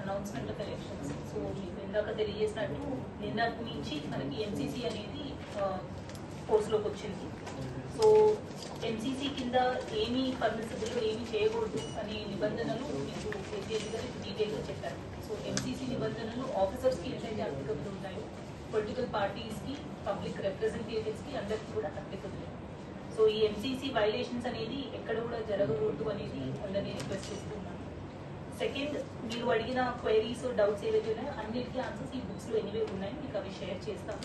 Announcement of elections. So మీకు ఇందాక తెలియజేసినట్టు నిన్నటి నుంచి మనకి ఎంసీసీ అనేది కోర్సులోకి వచ్చింది. సో ఎంసీసీ కింద ఏమి పర్మిసిబుల్ ఏమి చేయకూడదు అనే నిబంధనలు మీకు కేసీఆర్ గారు డీటెయిల్గా చెప్పారు. సో ఎంసీసీ నిబంధనలు ఆఫీసర్స్కి ఏదైతే అప్లికబుల్ ఉంటాయో పొలిటికల్ పార్టీస్కి, పబ్లిక్ రిప్రజెంటేటివ్స్కి అందరికీ కూడా అప్లికబుల్. సో ఈ ఎంసీసీ వైలేషన్స్ అనేది ఎక్కడ కూడా జరగకూడదు అనేది అందరినీ రిక్వెస్ట్ చేస్తున్నాను. సెకండ్, మీరు అడిగిన క్వైరీస్, డౌట్స్ ఏవైతే ఉన్నాయో అన్నిటికీ ఆన్సర్స్ ఈ బుక్స్లో ఎనివే ఉన్నాయి, మీకు అవి షేర్ చేస్తాము.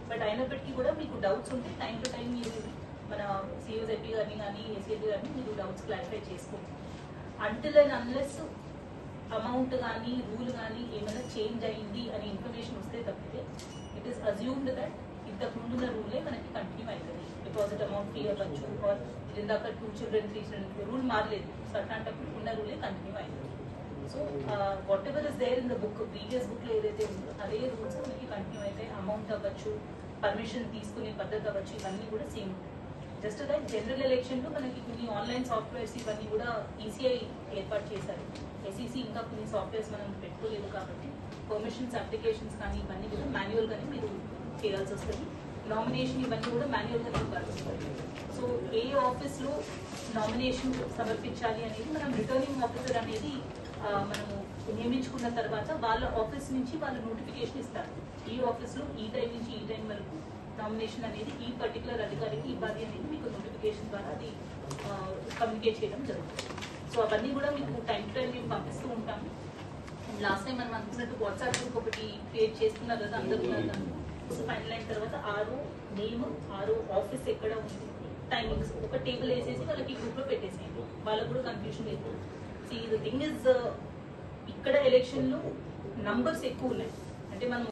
బట్ అయినప్పటికీ కూడా మీకు డౌట్స్ ఉంటే టైం టు టైం మీరు మన సిఓజెపీ గారిని కానీ ఏసీఎపీ గారిని మీరు డౌట్స్ క్లారిఫై చేసుకోండి. అంటిల్ అండ్ అన్లెస్ అమౌంట్ కానీ రూల్ కానీ ఏమైనా చేంజ్ అయ్యింది అనే ఇన్ఫర్మేషన్ వస్తే తప్పితే ఇట్ ఈస్ అజ్యూమ్డ్ దట్ ఇంతకు ముందున్న రూలే మనకి కంటిన్యూ అవుతుంది. డిపాజిట్ అమౌంట్ ఫీ అవ్వచ్చు, ఆర్ ఇందాక 2 children 3 children రూల్ మారలేదు. సో అట్లాంటప్పుడు ఉన్న రూలే కంటిన్యూ అవుతుంది. So whatever is there in the book, previous బుక్లో ఏదైతే ఉందో అదే రూల్స్ మనకి కంటిన్యూ అయితే అమౌంట్ అవ్వచ్చు, పర్మిషన్ తీసుకునే పద్ధతి అవ్వచ్చు, ఇవన్నీ కూడా సేమ్ ఉంటాయి. జస్ట్ లైక్ జనరల్ ఎలక్షన్లో మనకి కొన్ని ఆన్లైన్ సాఫ్ట్వేర్స్ ఇవన్నీ కూడా ఈసీఐ ఏర్పాటు చేశారు. ఎస్ఈసీ ఇంకా కొన్ని సాఫ్ట్వేర్స్ మనం పెట్టుకోలేదు కాబట్టి పర్మిషన్స్ అప్లికేషన్స్ కానీ ఇవన్నీ కూడా మాన్యువల్గానే మీరు చేయాల్సి వస్తుంది. నామినేషన్ ఇవన్నీ కూడా మాన్యువల్గానే ఇవ్వాల్సి వస్తుంది. సో ఏ ఆఫీస్లో నామినేషన్ సమర్పించాలి అనేది మనం రిటర్నింగ్ ఆఫీసర్ అనేది మనము నియమించుకున్న తర్వాత వాళ్ళ ఆఫీస్ నుంచి వాళ్ళు నోటిఫికేషన్ ఇస్తారు. ఈ ఆఫీస్లో ఈ టైం నుంచి ఈ టైం వరకు నామినేషన్ అనేది ఈ పర్టికులర్ అధికారికి ఇవ్వాలి అనేది మీకు నోటిఫికేషన్ ద్వారా అది కమ్యూనికేట్ చేయడం జరుగుతుంది. సో అవన్నీ కూడా మీకు టైం టు టైం మేము పంపిస్తూ ఉంటాము. లాస్ట్ టైం మనం అనుకున్నట్టు వాట్సాప్ గ్రూప్ ఒకటి క్రియేట్ చేస్తున్నారు కదా అందరూ ఉన్నారు. సో ఫైనల్ అయిన తర్వాత ఆరో నేమ్, ఆరో ఆఫీస్ ఎక్కడ ఉంది, టైమింగ్స్ ఒక టేబుల్ వేసేసి వాళ్ళకి గ్రూప్లో పెట్టేసేయండి. వాళ్ళకు కూడా కన్ఫ్యూషన్ లేదు. ద థింగ్ ఇస్ ఇక్కడ ఎలక్షన్లో నంబర్స్ ఎక్కువ ఉన్నాయి. అంటే మనం